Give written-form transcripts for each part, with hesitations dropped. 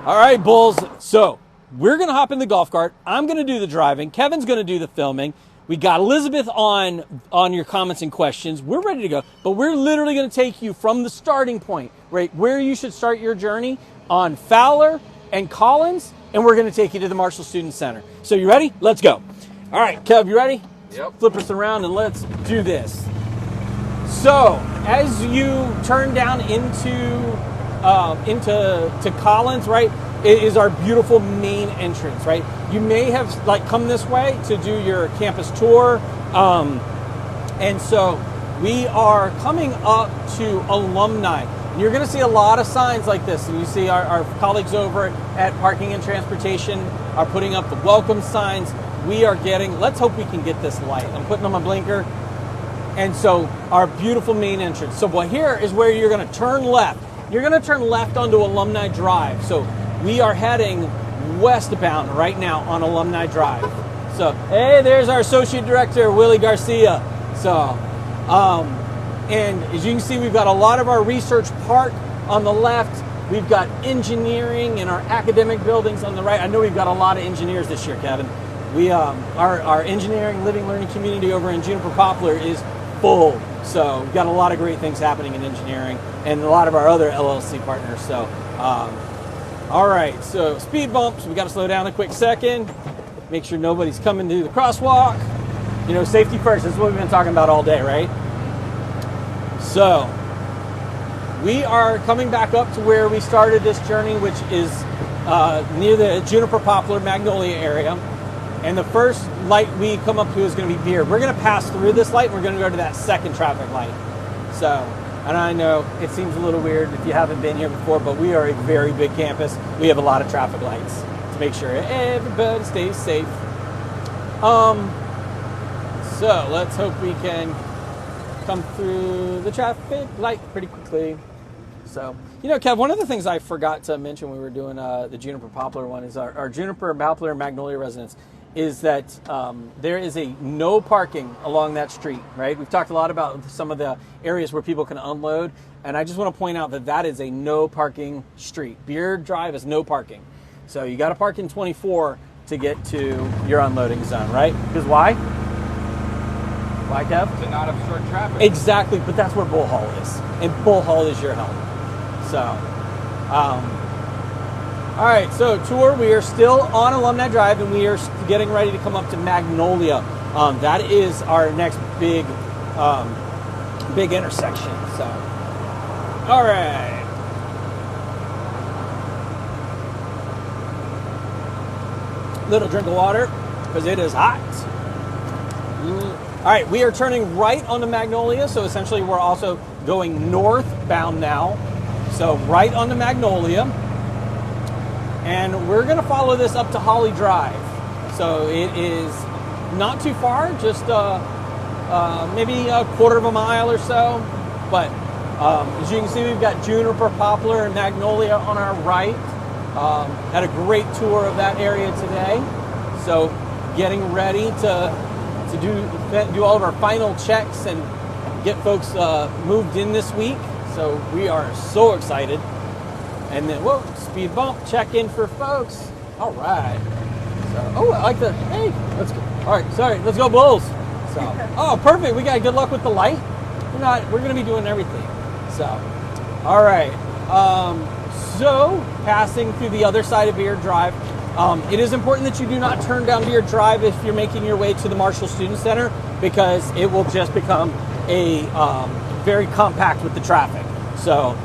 All right, Bulls. So we're going to hop in the golf cart. I'm going to do the driving. Kevin's going to do the filming. We got Elizabeth on your comments and questions. We're ready to go. But we're literally going to take you from the starting point, right, where you should start your journey on Fowler and Collins, and we're going to take you to the Marshall Student Center. So you ready? Let's go. All right, Kev, you ready? Yep. Flip us around and let's do this. So as you turn down into Collins, right, it is our beautiful main entrance, right? You may have come this way to do your campus tour, and so we are coming up to alumni. And you're going to see a lot of signs like this, and you see our colleagues over at Parking and Transportation are putting up the welcome signs. We are getting, let's hope we can get this light. I'm putting on my blinker. And so our beautiful main entrance. So here is where you're going to turn left. You're going to turn left onto Alumni Drive. So we are heading westbound right now on Alumni Drive. So, hey, there's our Associate Director, Willie Garcia. So, and as you can see, we've got a lot of our research park on the left. We've got engineering and our academic buildings on the right. I know we've got a lot of engineers this year, Kevin. We our engineering, living, learning community over in Juniper Poplar is full. So we've got a lot of great things happening in engineering and a lot of our other LLC partners. So, all right, so speed bumps, we got to slow down a quick second, make sure nobody's coming to the crosswalk. You know, safety first, that's what we've been talking about all day, right? So we are coming back up to where we started this journey, which is near the Juniper Poplar Magnolia area. And the first light we come up to is going to be Beard. We're going to pass through this light, and we're going to go to that second traffic light. So, and I know it seems a little weird if you haven't been here before, but we are a very big campus. We have a lot of traffic lights to make sure everybody stays safe. So let's hope we can come through the traffic light pretty quickly. So, you know, Kev, one of the things I forgot to mention when we were doing the Juniper Poplar one is our Juniper, Poplar, and Magnolia residents is that there is a no parking along that street, right? We've talked a lot about some of the areas where people can unload, and I just want to point out that that is a no parking street. Beard Drive is no parking. So you got to park in 24 to get to your unloading zone, right? Because why? Why, Kev? To not obstruct traffic. Exactly, but that's where Bull Hall is, and Bull Hall is your help. So, all right, so tour, we are still on Alumni Drive, and we are getting ready to come up to Magnolia. That is our next big intersection. So, all right. Little drink of water, because it is hot. All right, we are turning right onto Magnolia, so essentially we're also going northbound now. So right onto Magnolia. And we're going to follow this up to Holly Drive. So it is not too far, just maybe a quarter of a mile or so. But as you can see, we've got Juniper, Poplar, and Magnolia on our right. Had a great tour of that area today. So getting ready to do all of our final checks and get folks moved in this week. So we are so excited. And then, whoa, speed bump, check in for folks. All right. So, oh, I like the, hey, let's go. All right, sorry, let's go Bulls. So, oh, perfect. We got good luck with the light. We're going to be doing everything. So, all right. So, passing through the other side of Beard Drive, it is important that you do not turn down Beard Drive if you're making your way to the Marshall Student Center, because it will just become a very compact with the traffic. So,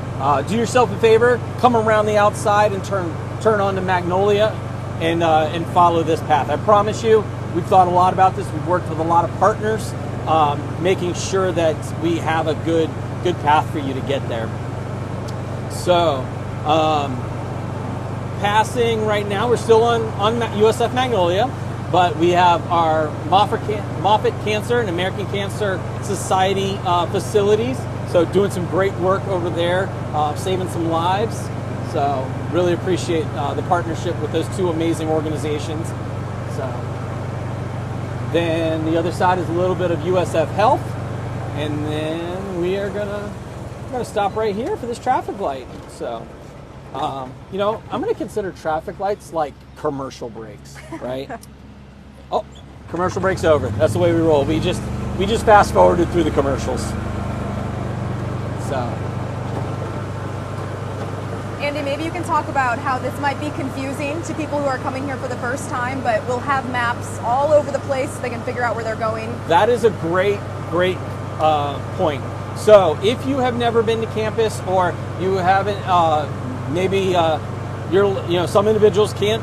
do yourself a favor, come around the outside and turn onto Magnolia and follow this path. I promise you, we've thought a lot about this. We've worked with a lot of partners, making sure that we have a good path for you to get there. So, passing right now, we're still on USF Magnolia, but we have our Moffitt Cancer and American Cancer Society facilities. So doing some great work over there, saving some lives. So really appreciate the partnership with those two amazing organizations. So then the other side is a little bit of USF Health, and then we are gonna stop right here for this traffic light. So You know, I'm going to consider traffic lights like commercial breaks, right? Oh, commercial break's over. That's the way we roll. We just fast forwarded through the commercials. So, Andy, maybe you can talk about how this might be confusing to people who are coming here for the first time, but we'll have maps all over the place so they can figure out where they're going. That is a great point. So if you have never been to campus, or you haven't, some individuals can't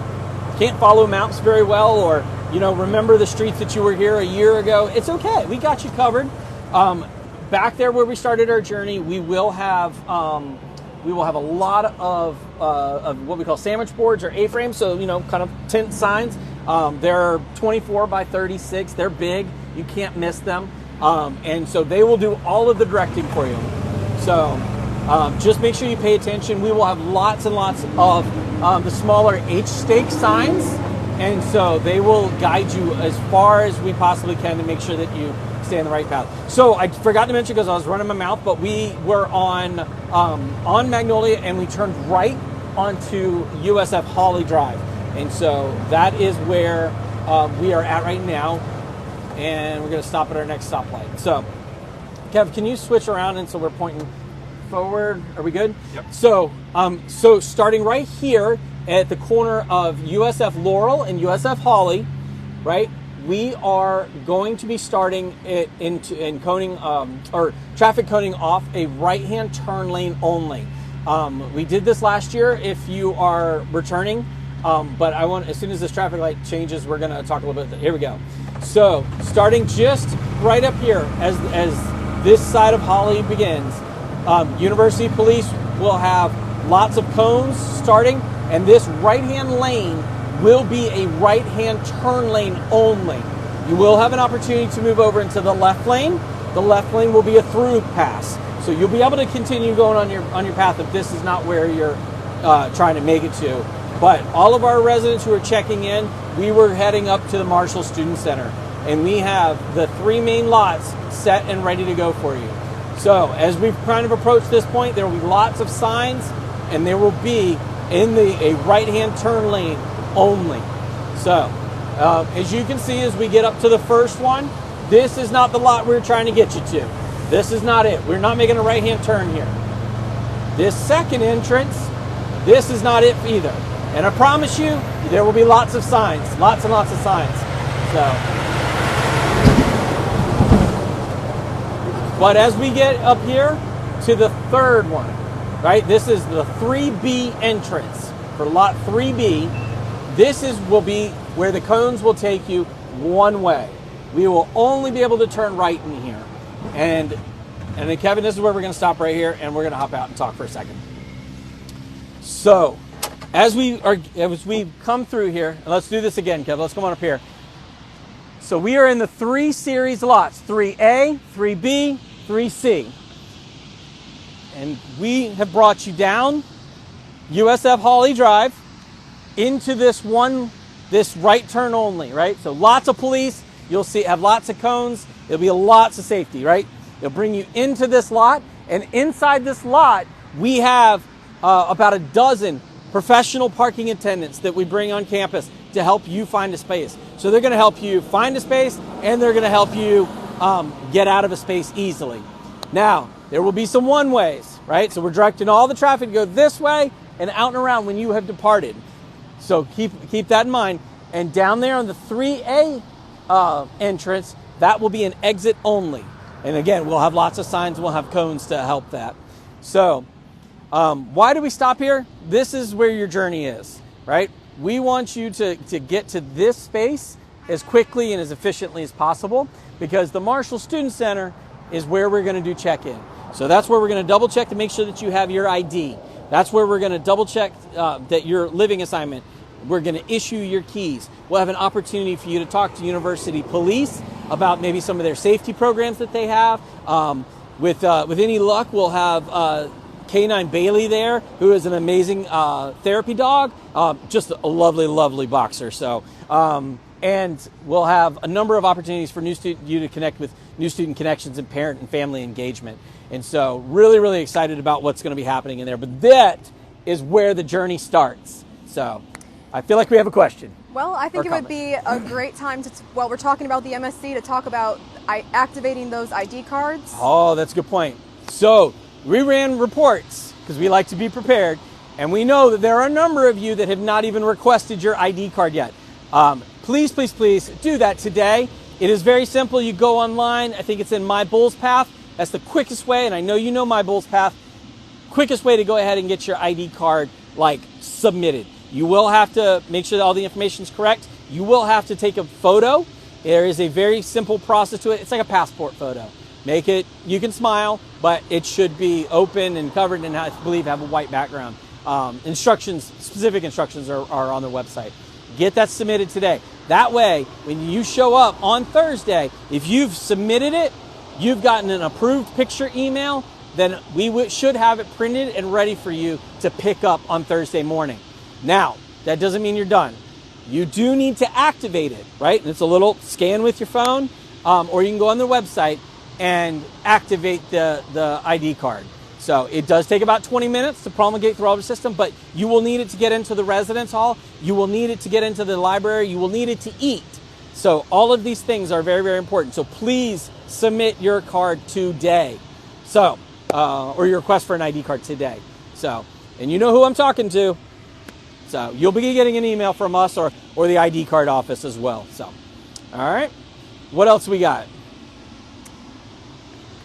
follow maps very well, or remember the streets that you were here a year ago. It's okay. We got you covered. Back there where we started our journey, we will have a lot of what we call sandwich boards or A-frames. So kind of tent signs. They're 24 by 36. They're big. You can't miss them. And so they will do all of the directing for you. So just make sure you pay attention. We will have lots and lots of the smaller H-stake signs. And so they will guide you as far as we possibly can to make sure that you stay on the right path. So I forgot to mention, because I was running my mouth, but we were on Magnolia, and we turned right onto USF Holly Drive. And so that is where we are at right now. And we're going to stop at our next stoplight. So, Kev, can you switch around, and so we're pointing forward? Are we good? Yep. So starting right here at the corner of USF Laurel and USF Holly, right? We are going to be starting it in coning or traffic coning off a right-hand turn lane only. We did this last year. If you are returning, but I want, as soon as this traffic light changes, we're going to talk a little bit. Here we go. So starting just right up here as this side of Holly begins, University Police will have lots of cones starting, and this right-hand lane will be a right-hand turn lane only. You will have an opportunity to move over into the left lane. The left lane will be a through pass, so you'll be able to continue going on your path if this is not where you're trying to make it to. But all of our residents who are checking in, we were heading up to the Marshall Student Center, and we have the 3 main lots set and ready to go for you. So as we've kind of approached this point, there will be lots of signs, and there will be a right-hand turn lane only. So as you can see, as we get up to the first one, this is not the lot we're trying to get you to. This is not it. We're not making a right-hand turn here. This second entrance, this is not it either. And I promise you, there will be lots of signs, lots and lots of signs. But as we get up here to the third one, right? This is the 3B entrance for lot 3B. This will be where the cones will take you one way. We will only be able to turn right in here. And then, Kevin, this is where we're going to stop right here, and we're going to hop out and talk for a second. So, as we come through here, and let's do this again, Kevin. Let's come on up here. So we are in the 3 series lots, 3A, 3B, 3C. And we have brought you down USF Holly Drive into this right turn only, right? So lots of police. You'll have lots of cones. There'll be lots of safety, right? They'll bring you into this lot, and inside this lot, we have about a dozen professional parking attendants that we bring on campus to help you find a space. So they're going to help you find a space, and they're going to help you get out of a space easily. Now, there will be some one-ways, right? So we're directing all the traffic to go this way and out and around when you have departed. So keep that in mind. And down there on the 3A entrance, that will be an exit only. And again, we'll have lots of signs, we'll have cones to help that. So why do we stop here? This is where your journey is, right? We want you to get to this space as quickly and as efficiently as possible, because the Marshall Student Center is where we're going to do check-in. So that's where we're going to double check to make sure that you have your ID. That's where we're going to double check that your living assignment. We're going to issue your keys. We'll have an opportunity for you to talk to University Police about maybe some of their safety programs that they have. With any luck, we'll have K9 Bailey there, who is an amazing therapy dog, just a lovely, lovely boxer. So, and we'll have a number of opportunities for you to connect with New Student Connections and parent and family engagement. And so really, really excited about what's going to be happening in there. But that is where the journey starts. So I feel like we have a question. Well, I think it would be a great time to, while we're talking about the MSC, to talk about activating those ID cards. Oh, that's a good point. So we ran reports because we like to be prepared, and we know that there are a number of you that have not even requested your ID card yet. Please, please, please do that today. It is very simple. You go online. I think it's in My Bulls Path. That's the quickest way, and I know you know My Bulls Path. Quickest way to go ahead and get your ID card submitted. You will have to make sure that all the information is correct. You will have to take a photo. There is a very simple process to it. It's like a passport photo. Make it, you can smile, but it should be open and covered, and I believe have a white background. Specific instructions are on the website. Get that submitted today. That way, when you show up on Thursday, if you've submitted it, you've gotten an approved picture email, then we should have it printed and ready for you to pick up on Thursday morning. Now, that doesn't mean you're done. You do need to activate it, right? And it's a little scan with your phone, or you can go on the website and activate the ID card. So it does take about 20 minutes to promulgate through all the system, but you will need it to get into the residence hall. You will need it to get into the library. You will need it to eat. So all of these things are very, very important. So please submit your card today. So, or your request for an ID card today. So, and you know who I'm talking to. So you'll be getting an email from us or the ID card office as well. So, all right. What else we got?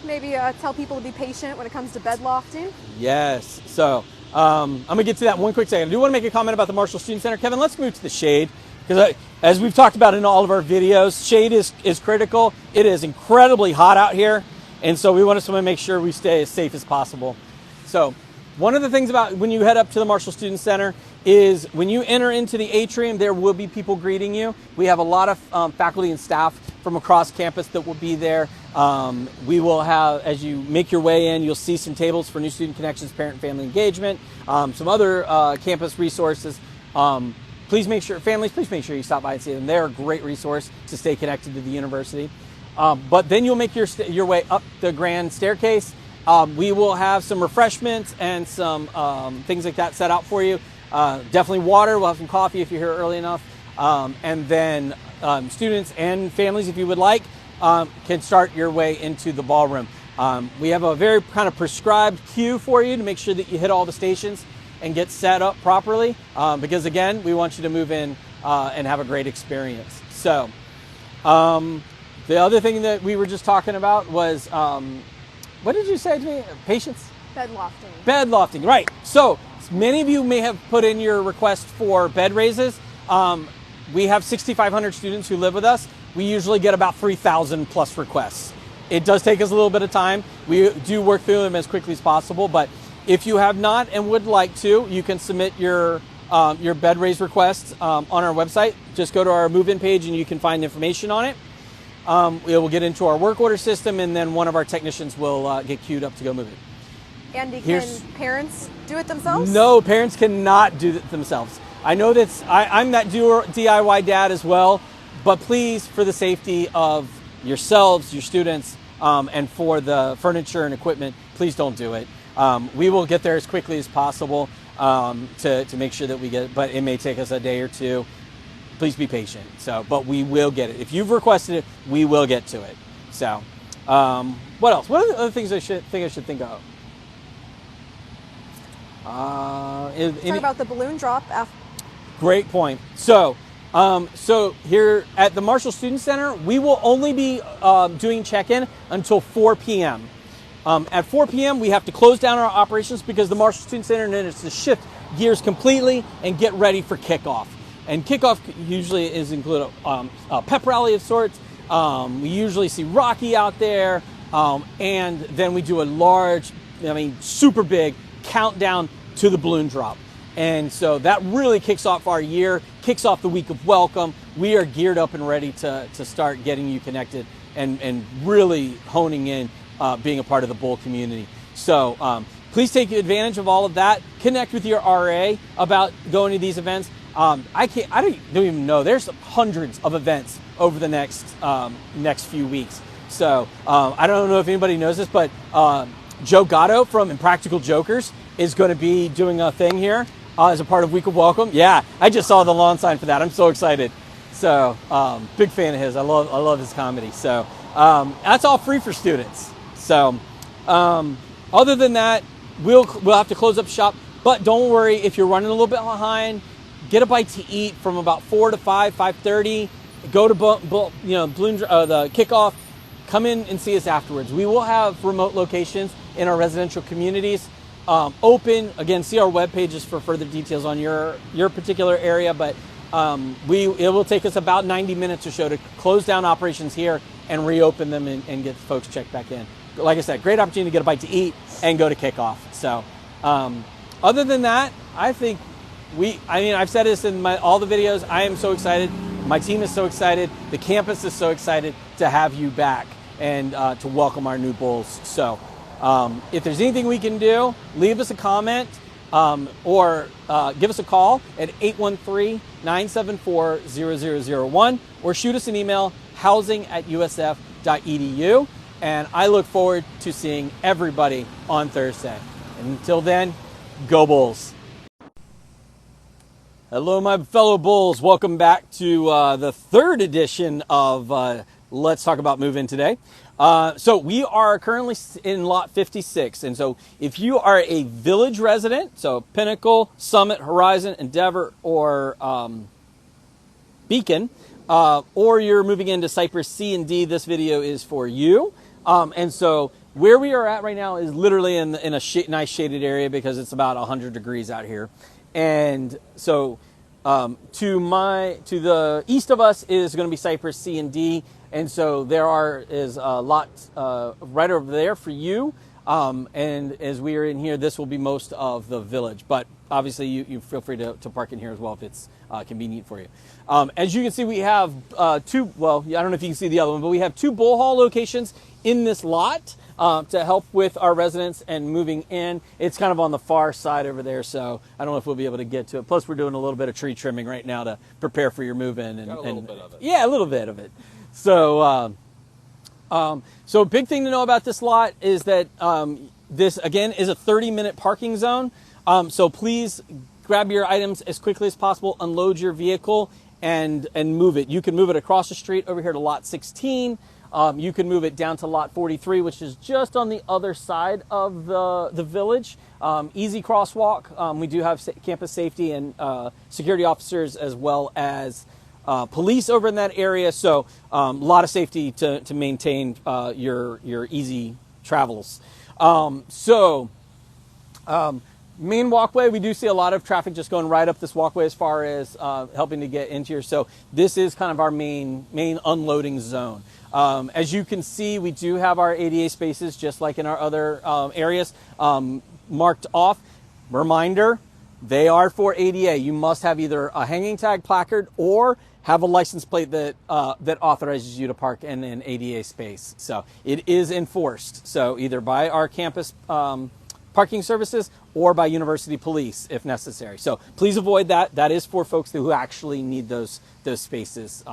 Maybe tell people to be patient when it comes to bed lofting. Yes. So I'm going to get to that in one quick second. I do want to make a comment about the Marshall Student Center. Kevin, let's move to the shade. Because as we've talked about in all of our videos, shade is critical. It is incredibly hot out here. And so we want to make sure we stay as safe as possible. So one of the things about when you head up to the Marshall Student Center is when you enter into the atrium, there will be people greeting you. We have a lot of faculty and staff from across campus that will be there. We will have, as you make your way in, you'll see some tables for new student connections, parent and family engagement, some other campus resources. Please make sure, families, please make sure you stop by and see them. They're a great resource to stay connected to the university. But then you'll make your way up the grand staircase. We will have some refreshments and some things like that set out for you. Definitely water. We'll have some coffee if you're here early enough. And then students and families, if you would like, can start your way into the ballroom. We have a very kind of prescribed queue for you to make sure that you hit all the stations and get set up properly. Because again, we want you to move in and have a great experience. So the other thing that we were just talking about was, what did you say to me? Patience? Bed lofting. Bed lofting, right. So many of you may have put in your request for bed raises. We have 6,500 students who live with us. We usually get about 3,000 plus requests. It does take us a little bit of time. We do work through them as quickly as possible, but if you have not and would like to, you can submit your bed raise requests on our website. Just go to our move-in page and you can find information on it. It will get into our work order system, and then one of our technicians will get queued up to go move it. Andy, can parents do it themselves? No, parents cannot do it themselves. I know that's, I'm that DIY dad as well, but please, for the safety of yourselves, your students, and for the furniture and equipment, please don't do it. We will get there as quickly as possible to make sure that we get it, but it may take us a day or two. Please be patient. So, but we will get it. If you've requested it, we will get to it. So, what else? What are the other things I should think of? Talk about the balloon drop. Great point. So here at the Marshall Student Center, we will only be doing check-in until 4 p.m. At 4 p.m., we have to close down our operations because the Marshall Student Center needs to shift gears completely and get ready for kickoff. And kickoff usually is include a pep rally of sorts. We usually see Rocky out there, and then we do a large, super big countdown to the balloon drop. And so that really kicks off our year, kicks off the week of welcome. We are geared up and ready to start getting you connected and really honing in being a part of the Bull community. So please take advantage of all of that. Connect with your RA about going to these events. I don't even know. There's hundreds of events over the next few weeks. So I don't know if anybody knows this, but Joe Gatto from Impractical Jokers is going to be doing a thing here as a part of Week of Welcome. Yeah, I just saw the lawn sign for that. I'm so excited. So big fan of his. I love his comedy. So that's all free for students. So other than that, we'll have to close up shop. But don't worry if you're running a little bit behind. Get a bite to eat from about 4 to 5, 5:30. Go to the kickoff. Come in and see us afterwards. We will have remote locations in our residential communities open. Again, see our web pages for further details on your particular area. But it will take us about 90 minutes or so to close down operations here and reopen them and get folks checked back in. Like I said, great opportunity to get a bite to eat and go to kickoff. So other than that, I think I've said this in all the videos. I am so excited. My team is so excited. The campus is so excited to have you back and to welcome our new Bulls. So if there's anything we can do, leave us a comment or give us a call at 813-974-0001 or shoot us an email, housing@usf.edu. And I look forward to seeing everybody on Thursday. Until then, go Bulls. Hello, my fellow Bulls. Welcome back to the third edition of Let's Talk About Move-In today. So we are currently in lot 56. And so if you are a Village resident, so Pinnacle, Summit, Horizon, Endeavor, or Beacon, or you're moving into Cypress C and D, this video is for you. And so where we are at right now is literally in a nice shaded area because it's about 100 degrees out here. And so to the east of us is going to be Cypress C and D. And so there is a lot right over there for you. And as we are in here, this will be most of the Village. But obviously, you feel free to park in here as well if it's convenient for you. As you can see, we have two, well, I don't know if you can see the other one, but we have 2 Bull Hall locations in this lot to help with our residents and moving in. It's kind of on the far side over there, so I don't know if we'll be able to get to it. Plus, we're doing a little bit of tree trimming right now to prepare for your move-in. Got a little bit of it. Yeah, a little bit of it. So, so a big thing to know about this lot is that this, again, is a 30-minute parking zone. So please grab your items as quickly as possible, unload your vehicle, and move it. You can move it across the street over here to lot 16. You can move it down to lot 43, which is just on the other side of the Village. Easy crosswalk. We do have campus safety and security officers as well as police over in that area. So a lot of safety to maintain your easy travels. Main walkway, we do see a lot of traffic just going right up this walkway as far as helping to get into here. So this is kind of our main unloading zone. As you can see, we do have our ADA spaces just like in our other areas marked off. Reminder, they are for ADA. You must have either a hanging tag placard or have a license plate that authorizes you to park in an ADA space. So it is enforced. So either by our campus parking services or by university police if necessary. So please avoid that. That is for folks who actually need those spaces.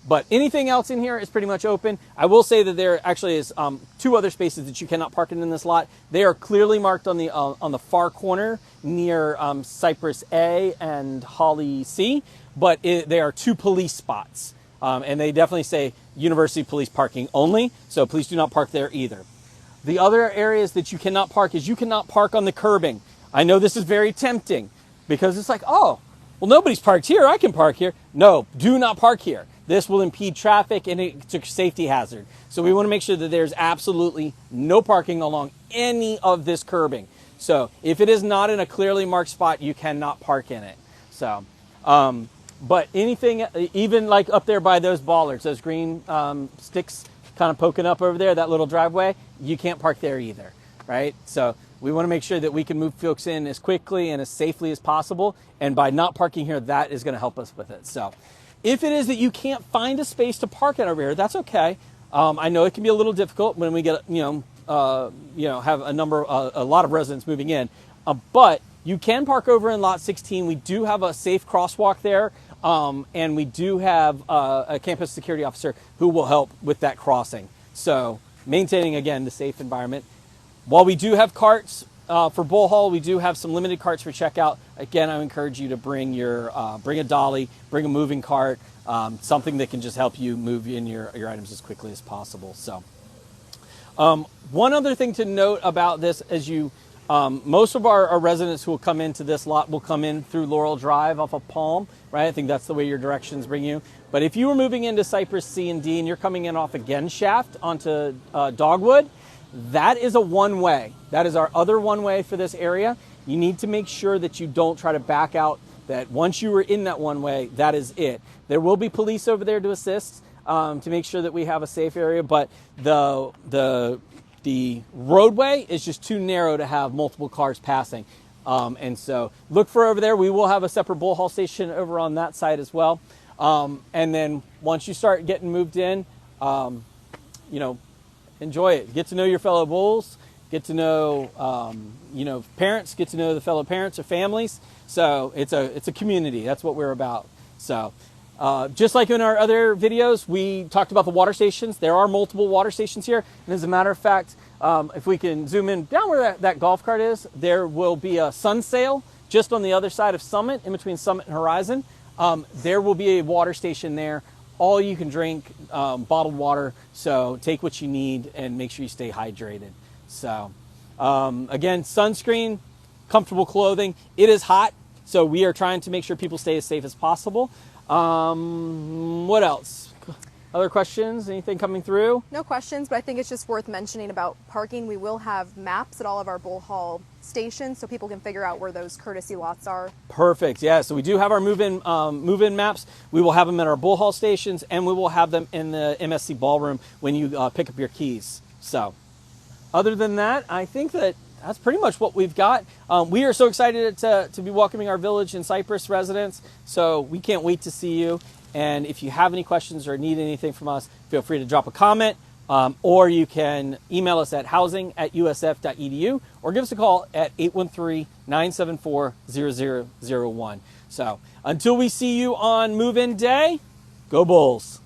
But anything else in here is pretty much open. I will say that there actually is 2 other spaces that you cannot park in this lot. They are clearly marked on the far corner near Cypress A and Holly C, but they are 2 police spots. And they definitely say university police parking only, so please do not park there either. The other areas that you cannot park is you cannot park on the curbing. I know this is very tempting because it's like, oh, well, nobody's parked here. I can park here. No, do not park here. This will impede traffic and it's a safety hazard. So we want to make sure that there's absolutely no parking along any of this curbing. So if it is not in a clearly marked spot, you cannot park in it. So, but anything, even like up there by those bollards, those green sticks kind of poking up over there, that little driveway, you can't park there either, right? So we want to make sure that we can move folks in as quickly and as safely as possible. And by not parking here, that is going to help us with it. So if it is that you can't find a space to park at over here, that's okay. I know it can be a little difficult when we get, have a lot of residents moving in, but you can park over in lot 16. We do have a safe crosswalk there. And we do have a campus security officer who will help with that crossing. So maintaining, again, the safe environment. While we do have carts, for Bull Hall, we do have some limited carts for checkout. Again, I encourage you to bring your bring a dolly, bring a moving cart, something that can just help you move in your items as quickly as possible. So, one other thing to note about this, as you, most of our residents who will come into this lot will come in through Laurel Drive off of Palm, right? I think that's the way your directions bring you. But if you were moving into Cypress C and D and you're coming in off Again Shaft onto Dogwood, that is a one-way. That is our other one-way for this area. You need to make sure that you don't try to back out, that once you were in that one-way, that is it. There will be police over there to assist to make sure that we have a safe area, but the roadway is just too narrow to have multiple cars passing. And so look for over there. We will have a separate Bull Hall station over on that side as well. And then once you start getting moved in, you know, enjoy it. Get to know your fellow bulls. Get to know, you know, parents. Get to know the fellow parents or families. So it's a community. That's what we're about. So just like in our other videos, we talked about the water stations. There are multiple water stations here. And as a matter of fact, if we can zoom in down where that golf cart is, there will be a sun sail just on the other side of Summit, in between Summit and Horizon. There will be a water station there. All you can drink, bottled water. So take what you need and make sure you stay hydrated. So again, sunscreen, comfortable clothing. It is hot, so we are trying to make sure people stay as safe as possible. What else? Other questions? Anything coming through? No questions, but I think it's just worth mentioning about parking. We will have maps at all of our Bull Hall stations so people can figure out where those courtesy lots are. Perfect. Yeah, so we do have our move-in maps. We will have them at our Bull Hall stations, and we will have them in the MSC ballroom when you pick up your keys. So other than that, I think that's pretty much what we've got. We are so excited to be welcoming our Village and Cypress residents, so we can't wait to see you. And if you have any questions or need anything from us, feel free to drop a comment, or you can email us at housing@usf.edu or give us a call at 813-974-0001. So until we see you on move-in day, go Bulls.